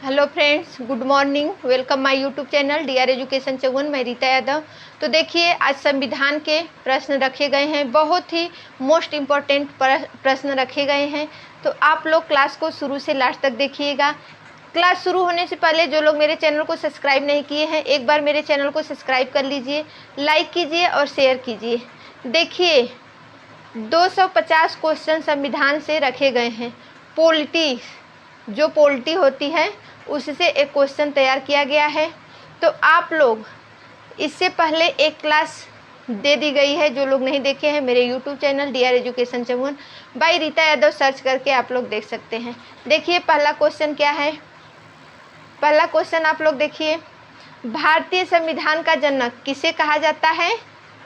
Hello friends, good morning. Welcome my YouTube channel D R education चौवन। मैं रीता यादव। तो देखिए, आज संविधान के प्रश्न रखे गए हैं। बहुत ही मोस्ट इम्पॉर्टेंट प्रश्न रखे गए हैं। तो आप लोग क्लास को शुरू से लास्ट तक देखिएगा। क्लास शुरू होने से पहले जो लोग मेरे चैनल को सब्सक्राइब नहीं किए हैं, एक बार मेरे चैनल को सब्सक्राइब कर लीजिए, लाइक कीजिए और शेयर कीजिए। देखिए, 250 क्वेश्चन संविधान से रखे गए हैं। पॉलिटी, जो पॉलिटी होती है उससे एक क्वेश्चन तैयार किया गया है। तो आप लोग, इससे पहले एक क्लास दे दी गई है, जो लोग नहीं देखे हैं मेरे YouTube channel D R education चौवन बाई रीता यादव सर्च करके आप लोग देख सकते हैं। देखिए, पहला क्वेश्चन क्या है। पहला क्वेश्चन आप लोग देखिए, भारतीय संविधान का जनक किसे कहा जाता है।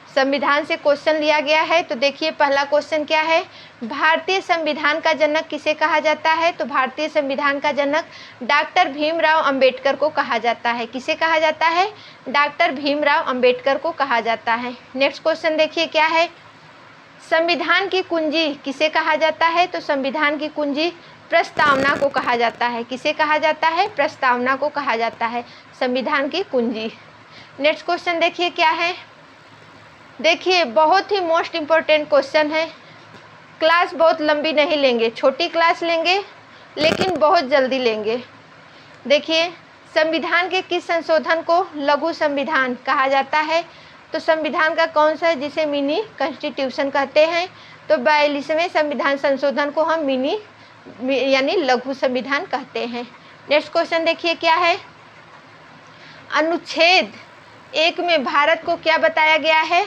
संविधान से क्वेश्चन लिया गया है। तो देखिए, पहला क्वेश्चन क्या है, भारतीय संविधान का जनक किसे कहा जाता है। तो भारतीय संविधान का जनक डॉक्टर भीमराव अंबेडकर को कहा जाता है। किसे कहा जाता है, डॉक्टर भीमराव अंबेडकर को कहा जाता है। नेक्स्ट क्वेश्चन देखिए क्या है, संविधान की कुंजी किसे कहा जाता है। तो संविधान की कुंजी प्रस्तावना को कहा जाता है। किसे कहा जाता है, प्रस्तावना को कहा जाता है संविधान की कुंजी। नेक्स्ट क्वेश्चन देखिए क्या है। देखिए, बहुत ही मोस्ट इम्पोर्टेंट क्वेश्चन है। क्लास बहुत लंबी नहीं लेंगे, छोटी क्लास लेंगे लेकिन बहुत जल्दी लेंगे। देखिए, संविधान के किस संशोधन को लघु संविधान कहा जाता है। तो संविधान का कौन सा है जिसे मिनी कॉन्स्टिट्यूशन कहते हैं। तो 42वें संविधान संशोधन को हम मिनी यानी लघु संविधान कहते हैं। नेक्स्ट क्वेश्चन देखिए क्या है, अनुच्छेद 1 में भारत को क्या बताया गया है।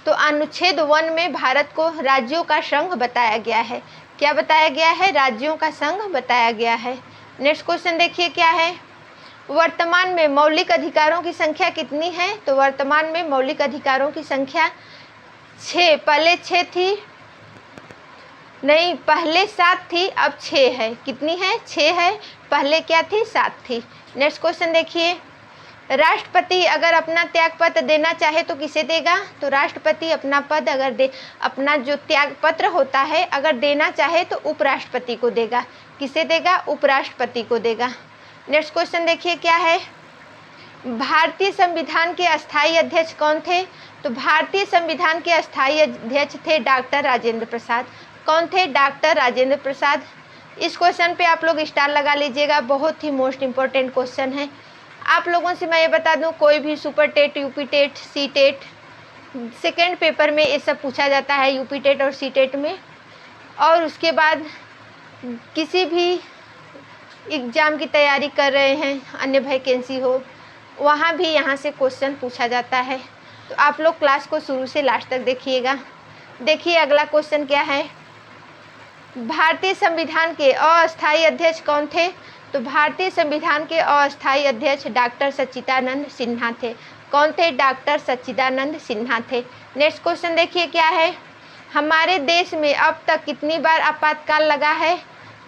तो अनुच्छेद 1 में भारत को राज्यों का संघ बताया गया है। क्या बताया गया है, राज्यों का संघ बताया गया है। नेक्स्ट क्वेश्चन देखिए क्या है, वर्तमान में मौलिक अधिकारों की संख्या कितनी है। तो वर्तमान में मौलिक अधिकारों की संख्या 6, पहले 6 थी, नहीं पहले 7 थी, अब 6 है। कितनी है, 6 है, पहले क्या थी, 7 थी। नेक्स्ट क्वेश्चन देखिए, राष्ट्रपति अगर अपना त्यागपत्र देना चाहे तो किसे देगा। तो राष्ट्रपति अपना पद अगर अपना जो त्यागपत्र होता है अगर देना चाहे तो उपराष्ट्रपति को देगा। किसे देगा, उपराष्ट्रपति को देगा। नेक्स्ट क्वेश्चन देखिए क्या है, भारतीय संविधान के अस्थायी अध्यक्ष कौन थे। तो भारतीय संविधान के अस्थायी अध्यक्ष थे डॉक्टर राजेंद्र प्रसाद। कौन थे, डॉक्टर राजेंद्र प्रसाद। इस क्वेश्चन पे आप लोग स्टार लगा लीजिएगा, बहुत ही मोस्ट इम्पोर्टेंट क्वेश्चन है। आप लोगों से मैं ये बता दूं, कोई भी super TET, UP TET, C TET, second paper में ये सब पूछा जाता है, यूपी टेट और सी टेट में। और उसके बाद किसी भी एग्ज़ाम की तैयारी कर रहे हैं, अन्य वैकेंसी हो, वहाँ भी यहाँ से क्वेश्चन पूछा जाता है। तो आप लोग क्लास को शुरू से लास्ट तक देखिएगा। देखिए, अगला क्वेश्चन क्या है, भारतीय संविधान के अस्थायी अध्यक्ष कौन थे। तो भारतीय संविधान के अस्थायी अध्यक्ष डॉक्टर सच्चिदानंद सिन्हा थे। कौन थे, डॉक्टर सच्चिदानंद सिन्हा थे। नेक्स्ट क्वेश्चन देखिए क्या है, हमारे देश में अब तक कितनी बार आपातकाल लगा है।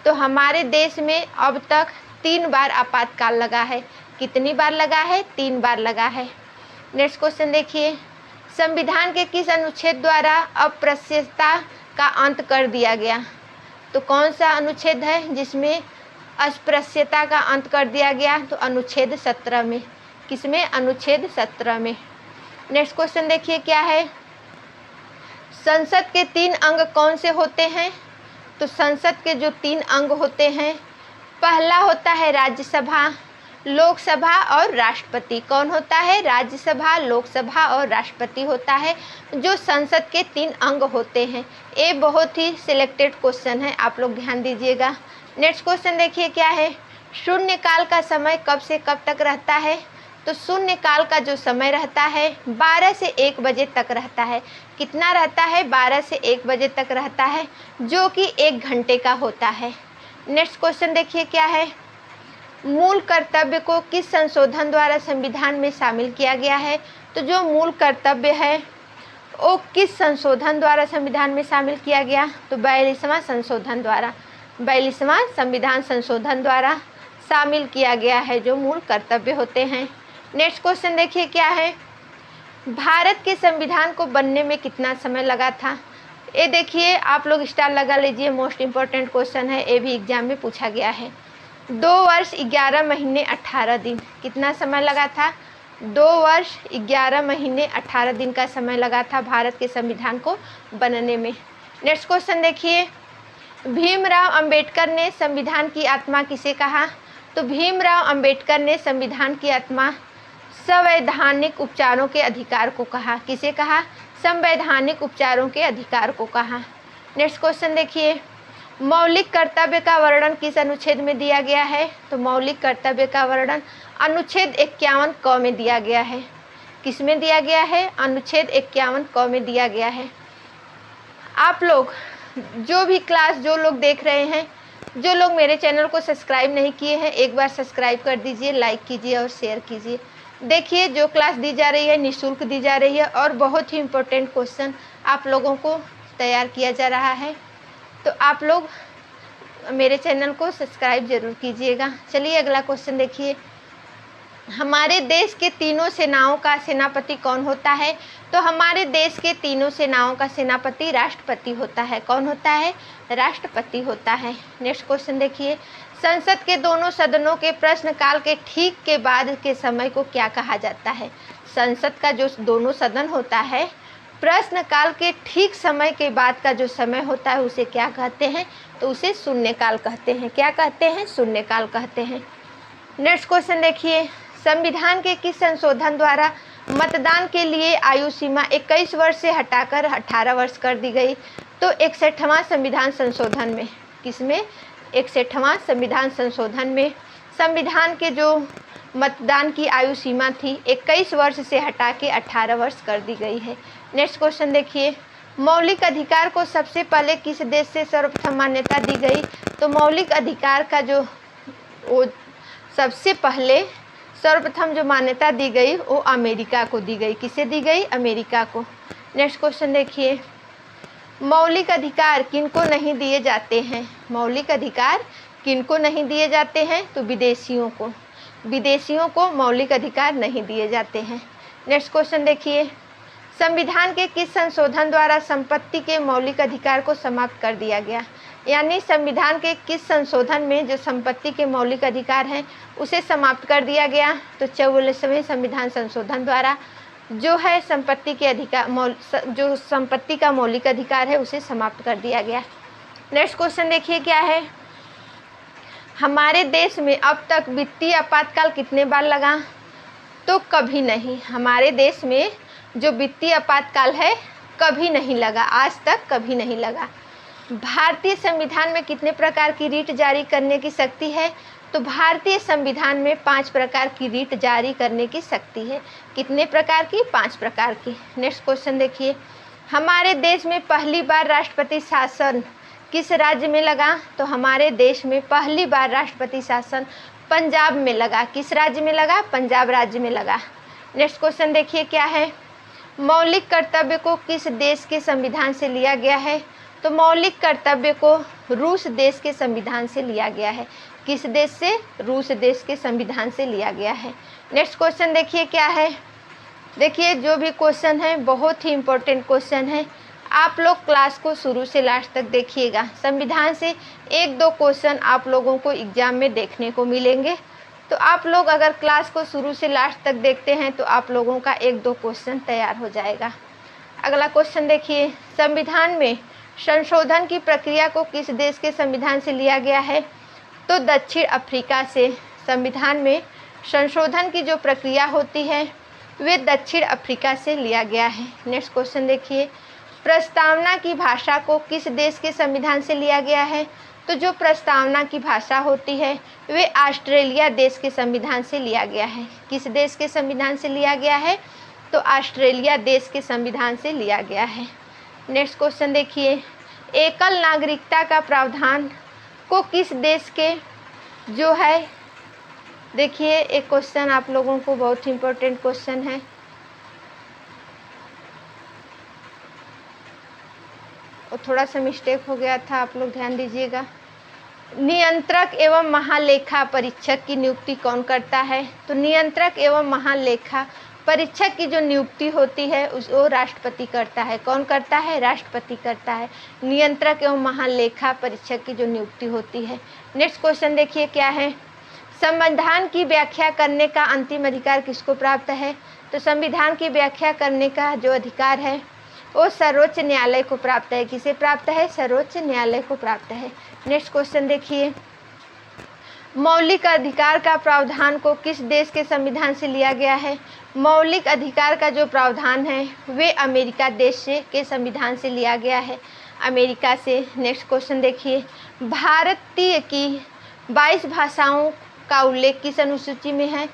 तो हमारे देश में अब तक 3 बार आपातकाल लगा है। कितनी बार लगा है, 3 बार लगा है। नेक्स्ट क्वेश्चन देखिए, संविधान के किस अनुच्छेद द्वारा अस्पृश्यता का अंत कर दिया गया। तो कौन सा अनुच्छेद है जिसमें अस्पृश्यता का अंत कर दिया गया। तो अनुच्छेद 17 में। किसमें, अनुच्छेद 17 में। नेक्स्ट क्वेश्चन देखिए क्या है, संसद के 3 अंग कौन से होते हैं। तो संसद के जो 3 अंग होते हैं, पहला होता है राज्यसभा, लोकसभा और राष्ट्रपति। कौन होता है, राज्यसभा, लोकसभा और राष्ट्रपति होता है जो संसद के 3 अंग होते हैं। ये बहुत ही सिलेक्टेड क्वेश्चन है, आप लोग ध्यान दीजिएगा। नेक्स्ट क्वेश्चन देखिए क्या है, शून्यकाल का समय कब से कब तक रहता है। तो शून्यकाल का जो समय रहता है 12 से 1 बजे तक रहता है। कितना रहता है, 12 से 1 बजे तक रहता है, जो कि 1 घंटे का होता है। नेक्स्ट क्वेश्चन देखिए क्या है, मूल कर्तव्य को किस संशोधन द्वारा संविधान में शामिल किया गया है। तो जो मूल कर्तव्य है वो किस संशोधन द्वारा संविधान में शामिल किया गया। तो 42वां संशोधन द्वारा, 42वां संविधान संशोधन द्वारा शामिल किया गया है जो मूल कर्तव्य होते हैं। नेक्स्ट क्वेश्चन देखिए क्या है, भारत के संविधान को बनने में कितना समय लगा था। ये देखिए, आप लोग स्टार लगा लीजिए, मोस्ट इम्पोर्टेंट क्वेश्चन है, ये भी एग्जाम में पूछा गया है। 2 वर्ष 11 महीने 18 दिन। कितना समय लगा था? 2 वर्ष 11 महीने 18 दिन का समय लगा था भारत के संविधान को बनने में। नेक्स्ट क्वेश्चन देखिए, भीमराव अंबेडकर ने संविधान की आत्मा किसे कहा? तो भीमराव अंबेडकर ने संविधान की आत्मा संवैधानिक उपचारों के अधिकार को कहा। किसे कहा? संवैधानिक उपचारों के अधिकार को कहा। नेक्स्ट क्वेश्चन देखिए, मौलिक कर्तव्य का वर्णन किस अनुच्छेद में दिया गया है? तो मौलिक कर्तव्य का वर्णन अनुच्छेद 51 क में दिया गया है। किस में दिया गया है? अनुच्छेद 51 क में दिया गया है। आप लोग जो भी क्लास जो लोग देख रहे हैं, जो लोग मेरे चैनल को सब्सक्राइब नहीं किए हैं, एक बार सब्सक्राइब कर दीजिए, लाइक कीजिए और शेयर कीजिए। देखिए जो क्लास दी जा रही है निःशुल्क दी जा रही है और बहुत ही इम्पोर्टेंट क्वेश्चन आप लोगों को तैयार किया जा रहा है, तो आप लोग मेरे चैनल को सब्सक्राइब जरूर कीजिएगा। चलिए अगला क्वेश्चन देखिए, हमारे देश के तीनों सेनाओं का सेनापति कौन होता है? तो हमारे देश के तीनों सेनाओं का सेनापति राष्ट्रपति होता है। कौन होता है? राष्ट्रपति होता है। नेक्स्ट क्वेश्चन देखिए, संसद के दोनों सदनों के प्रश्नकाल के ठीक के बाद के समय को क्या कहा जाता है? संसद का जो दोनों सदन होता है, प्रश्नकाल के ठीक समय के बाद का जो समय होता है उसे क्या कहते हैं? तो उसे शून्यकाल कहते हैं। क्या कहते हैं? शून्यकाल कहते हैं। नेक्स्ट क्वेश्चन देखिए, संविधान के किस संशोधन द्वारा मतदान के लिए आयु सीमा 21 वर्ष से हटाकर 18 वर्ष कर दी गई? तो 61वां संविधान संशोधन में। किसमें? 61वां संविधान संशोधन में संविधान के जो मतदान की आयु सीमा थी 21 वर्ष से हटा के 18 वर्ष कर दी गई है। नेक्स्ट क्वेश्चन देखिए, मौलिक अधिकार को सबसे पहले किस देश से सर्वप्रथम मान्यता दी गई? तो मौलिक अधिकार का जो वो सबसे पहले सर्वप्रथम जो मान्यता दी गई वो अमेरिका को दी गई। किसे दी गई? अमेरिका को। नेक्स्ट क्वेश्चन देखिए, मौलिक अधिकार किनको नहीं दिए जाते हैं? मौलिक अधिकार किनको नहीं दिए जाते हैं? तो विदेशियों को। विदेशियों को मौलिक अधिकार नहीं दिए जाते हैं। नेक्स्ट क्वेश्चन देखिए, संविधान के किस संशोधन द्वारा संपत्ति के मौलिक अधिकार को समाप्त कर दिया गया? यानी संविधान के किस संशोधन में जो संपत्ति के मौलिक अधिकार हैं उसे समाप्त कर दिया गया? तो 44वें संविधान संशोधन द्वारा जो है संपत्ति के अधिकार जो संपत्ति का मौलिक अधिकार है उसे समाप्त कर दिया गया। नेक्स्ट क्वेश्चन देखिए क्या है, हमारे देश में अब तक वित्तीय आपातकाल कितने बार लगा? तो कभी नहीं। हमारे देश में जो वित्तीय आपातकाल है कभी नहीं लगा, आज तक कभी नहीं लगा। भारतीय संविधान में कितने प्रकार की रीट जारी करने की शक्ति है? तो भारतीय संविधान में 5 प्रकार की रीट जारी करने की शक्ति है। कितने प्रकार की? 5 प्रकार की। नेक्स्ट क्वेश्चन देखिए, हमारे देश में पहली बार राष्ट्रपति शासन किस राज्य में लगा? तो हमारे देश में पहली बार राष्ट्रपति शासन पंजाब में लगा। किस राज्य में लगा? पंजाब राज्य में लगा। नेक्स्ट क्वेश्चन देखिए क्या है, मौलिक कर्तव्य को किस देश के संविधान से लिया गया है? तो मौलिक कर्तव्य को रूस देश के संविधान से लिया गया है। किस देश से? रूस देश के संविधान से लिया गया है। नेक्स्ट क्वेश्चन देखिए क्या है, देखिए जो भी क्वेश्चन है बहुत ही इम्पोर्टेंट क्वेश्चन है, आप लोग क्लास को शुरू से लास्ट तक देखिएगा। संविधान से 1-2 क्वेश्चन आप लोगों को एग्जाम में देखने को मिलेंगे, तो आप लोग अगर क्लास को शुरू से लास्ट तक देखते हैं तो आप लोगों का 1-2 क्वेश्चन तैयार हो जाएगा। अगला क्वेश्चन देखिए, संविधान में संशोधन की प्रक्रिया को किस देश के संविधान से लिया गया है? तो दक्षिण अफ्रीका से। संविधान में संशोधन की जो प्रक्रिया होती है वे दक्षिण अफ्रीका से लिया गया है। नेक्स्ट क्वेश्चन देखिए, प्रस्तावना की भाषा को किस देश के संविधान से लिया गया है? तो जो प्रस्तावना की भाषा होती है वे ऑस्ट्रेलिया देश के संविधान से लिया गया है। किस देश के संविधान से लिया गया है? तो ऑस्ट्रेलिया देश के संविधान से लिया गया है। नेक्स्ट क्वेश्चन देखिए, एकल नागरिकता का प्रावधान को किस देश के जो है, देखिए एक क्वेश्चन आप लोगों को बहुत इम्पोर्टेंट क्वेश्चन है, और थोड़ा सा मिस्टेक हो गया था, आप लोग ध्यान दीजिएगा। नियंत्रक एवं महालेखा परीक्षक की नियुक्ति कौन करता है? तो नियंत्रक एवं महालेखा परीक्षक की जो नियुक्ति होती है वो राष्ट्रपति करता है। कौन करता है? राष्ट्रपति करता है। नियंत्रक एवं महालेखा परीक्षक की जो नियुक्ति होती है। नेक्स्ट क्वेश्चन देखिए क्या है। संविधान की व्याख्या करने का अंतिम अधिकार किसको प्राप्त है? तो संविधान की व्याख्या करने का जो अधिकार है वो सर्वोच्च न्यायालय को प्राप्त है। किसे प्राप्त है? सर्वोच्च न्यायालय को प्राप्त है। नेक्स्ट क्वेश्चन देखिए, मौलिक अधिकार का प्रावधान को किस देश के संविधान से लिया गया है? मौलिक अधिकार का जो प्रावधान है वे अमेरिका देश से के संविधान से लिया गया है, अमेरिका से। नेक्स्ट क्वेश्चन देखिए, भारतीय की 22 भाषाओं का उल्लेख किस अनुसूची में है?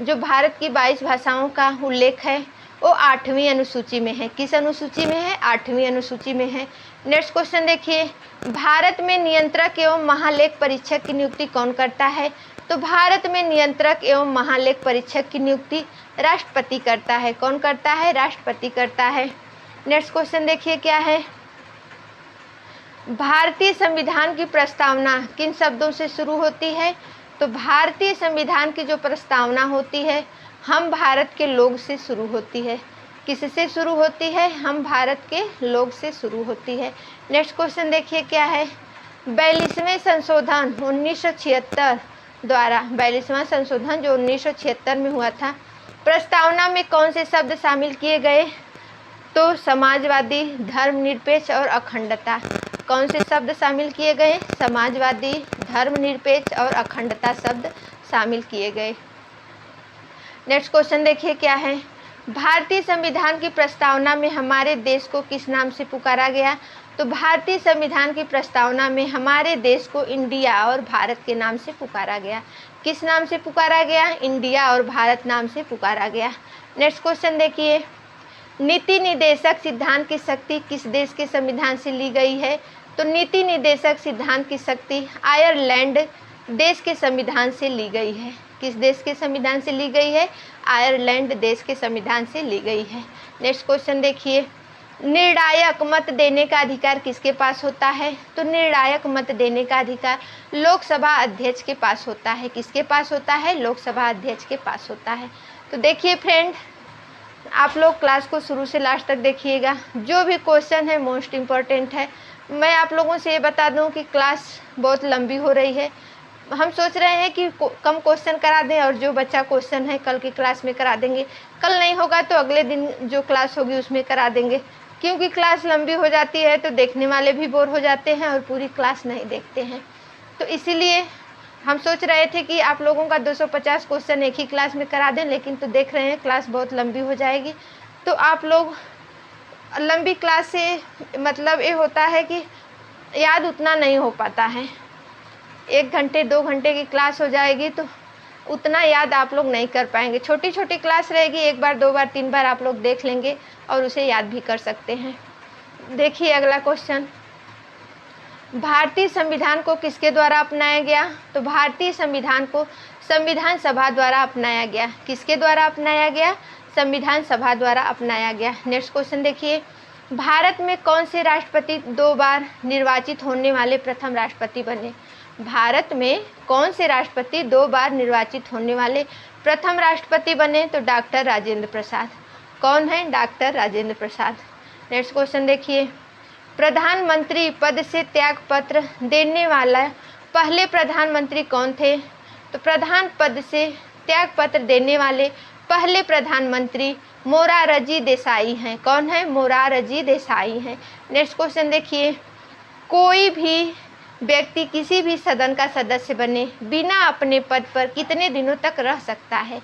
जो भारत की 22 भाषाओं का उल्लेख है वो 8वीं अनुसूची में है। किस अनुसूची में है? 8वीं अनुसूची में है। नेक्स्ट क्वेश्चन देखिए, भारत में नियंत्रक एवं महालेख परीक्षक की नियुक्ति कौन करता है? तो भारत में नियंत्रक एवं महालेख परीक्षक की नियुक्ति राष्ट्रपति करता है। कौन करता है? राष्ट्रपति करता है। नेक्स्ट क्वेश्चन देखिए क्या है। भारतीय संविधान की प्रस्तावना किन शब्दों से शुरू होती है? तो भारतीय संविधान की जो प्रस्तावना होती है हम भारत के लोग से शुरू होती है। किससे शुरू होती है? हम भारत के लोग से शुरू होती है। नेक्स्ट क्वेश्चन देखिए क्या है। 42वें संशोधन 1976 द्वारा, 42वां संशोधन जो 1976 में हुआ था, प्रस्तावना में कौन से शब्द शामिल किए गए? तो समाजवादी, धर्मनिरपेक्ष और अखंडता। कौन से शब्द शामिल किए गए? समाजवादी, धर्मनिरपेक्ष और अखंडता शब्द शामिल किए गए। नेक्स्ट क्वेश्चन देखिए क्या है। भारतीय संविधान की प्रस्तावना में हमारे देश को किस नाम से पुकारा गया? तो भारतीय संविधान की प्रस्तावना में हमारे देश को इंडिया और भारत के नाम से पुकारा गया। किस नाम से पुकारा गया? इंडिया और भारत नाम से पुकारा गया। नेक्स्ट क्वेश्चन देखिए, नीति निदेशक सिद्धांत की शक्ति किस देश के संविधान से ली गई है? तो नीति निदेशक सिद्धांत की शक्ति आयरलैंड देश के संविधान से ली गई है। किस देश के संविधान से ली गई है? आयरलैंड देश के संविधान से ली गई है। नेक्स्ट क्वेश्चन देखिए, निर्णायक मत देने का अधिकार किसके पास होता है? तो निर्णायक मत देने का अधिकार लोकसभा अध्यक्ष के पास होता है। किसके पास होता है? लोकसभा अध्यक्ष के पास होता है। तो देखिए फ्रेंड, आप लोग क्लास को शुरू से लास्ट तक देखिएगा। जो भी क्वेश्चन है मोस्ट इम्पॉर्टेंट है। मैं आप लोगों से ये बता दूं कि क्लास बहुत लंबी हो रही है। हम सोच रहे हैं कि कम क्वेश्चन करा दें और जो बच्चा क्वेश्चन है कल की क्लास में करा देंगे। कल नहीं होगा तो अगले दिन जो क्लास होगी उसमें करा देंगे, क्योंकि क्लास लंबी हो जाती है तो देखने वाले भी बोर हो जाते हैं और पूरी क्लास नहीं देखते हैं। तो इसीलिए हम सोच रहे थे कि आप लोगों का 250 क्वेश्चन एक ही क्लास में करा दें, लेकिन तो देख रहे हैं क्लास बहुत लंबी हो जाएगी। तो आप लोग लंबी क्लास से मतलब ये होता है कि याद उतना नहीं हो पाता है। 1 घंटे 2 घंटे की क्लास हो जाएगी तो उतना याद आप लोग नहीं कर पाएंगे। छोटी छोटी क्लास रहेगी, 1 बार 2 बार 3 बार आप लोग देख लेंगे और उसे याद भी कर सकते हैं। देखिए अगला क्वेश्चन, भारतीय संविधान को किसके द्वारा अपनाया गया? तो भारतीय संविधान को संविधान सभा द्वारा अपनाया गया। किसके द्वारा अपनाया गया? संविधान सभा द्वारा अपनाया गया। नेक्स्ट क्वेश्चन देखिए, भारत में कौन से राष्ट्रपति 2 बार निर्वाचित होने वाले प्रथम राष्ट्रपति बने? भारत में कौन से राष्ट्रपति 2 बार निर्वाचित होने वाले प्रथम राष्ट्रपति बने? तो डॉक्टर राजेंद्र प्रसाद। कौन है? Doctor Rajendra Prasad. Next question देखिए, प्रधानमंत्री पद से त्याग पत्र देने वाला पहले प्रधानमंत्री कौन थे? तो प्रधान पद से त्याग पत्र देने वाले पहले प्रधानमंत्री मोरारजी देसाई हैं। कौन है? मोरारजी देसाई हैं। नेक्स्ट क्वेश्चन देखिए, कोई भी व्यक्ति किसी भी सदन का सदस्य बने बिना अपने पद पर कितने दिनों तक रह सकता है?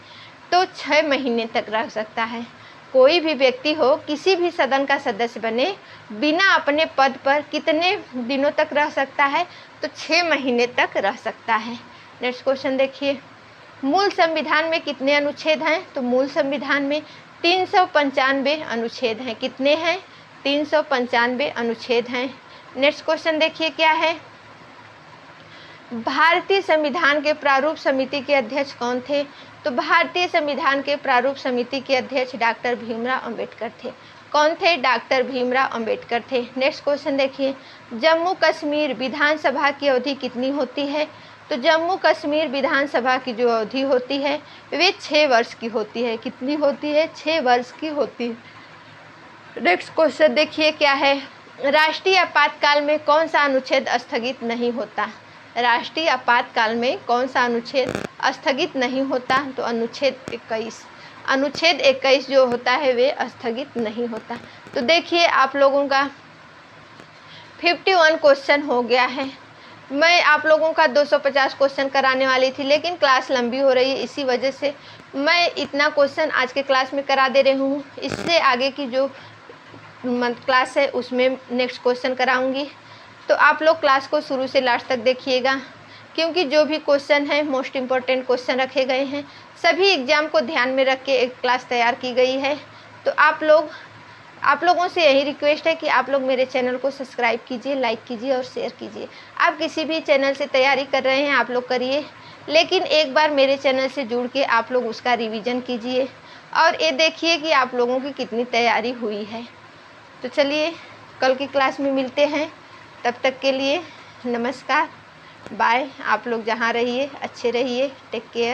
तो 6 महीने तक रह सकता है। कोई भी व्यक्ति हो किसी भी सदन का सदस्य बने बिना अपने पद पर कितने दिनों तक रह सकता है? तो 6 महीने तक रह सकता है। नेक्स्ट क्वेश्चन देखिए, मूल संविधान में कितने अनुच्छेद हैं? तो मूल संविधान में 395 अनुच्छेद हैं। कितने हैं? 395 अनुच्छेद हैं। नेक्स्ट क्वेश्चन देखिए क्या है, भारतीय संविधान के प्रारूप समिति के अध्यक्ष कौन थे? तो भारतीय संविधान के प्रारूप समिति के अध्यक्ष डॉक्टर भीमराव अंबेडकर थे। कौन थे? डॉक्टर भीमराव अंबेडकर थे। नेक्स्ट क्वेश्चन देखिए, जम्मू कश्मीर विधानसभा की अवधि कितनी होती है? तो जम्मू कश्मीर विधानसभा की जो अवधि होती है वे 6 वर्ष की होती है। कितनी होती है? 6 वर्ष की होती है। नेक्स्ट क्वेश्चन देखिए क्या है। राष्ट्रीय आपातकाल में कौन सा अनुच्छेद स्थगित नहीं होता? राष्ट्रीय आपातकाल में कौन सा अनुच्छेद स्थगित नहीं होता? तो अनुच्छेद 21। अनुच्छेद 21 जो होता है वे स्थगित नहीं होता। तो देखिए आप लोगों का 51 क्वेश्चन हो गया है। मैं आप लोगों का 250 क्वेश्चन कराने वाली थी, लेकिन क्लास लंबी हो रही है, इसी वजह से मैं इतना क्वेश्चन आज के क्लास में करा दे रही हूँ। इससे आगे की जो क्लास है उसमें नेक्स्ट क्वेश्चन कराऊंगी। तो आप लोग क्लास को शुरू से लास्ट तक देखिएगा, क्योंकि जो भी क्वेश्चन है मोस्ट इम्पोर्टेंट क्वेश्चन रखे गए हैं। सभी एग्जाम को ध्यान में रख के एक क्लास तैयार की गई है। तो आप लोगों से यही रिक्वेस्ट है कि आप लोग मेरे चैनल को सब्सक्राइब कीजिए, लाइक कीजिए और शेयर कीजिए। आप किसी भी चैनल से तैयारी कर रहे हैं आप लोग करिए, लेकिन एक बार मेरे चैनल से जुड़ के आप लोग उसका रिवीजन कीजिए और ये देखिए कि आप लोगों की कितनी तैयारी हुई है। तो चलिए कल की क्लास में मिलते हैं, तब तक के लिए नमस्कार, बाय। आप लोग जहाँ रहिए अच्छे रहिए, टेक केयर।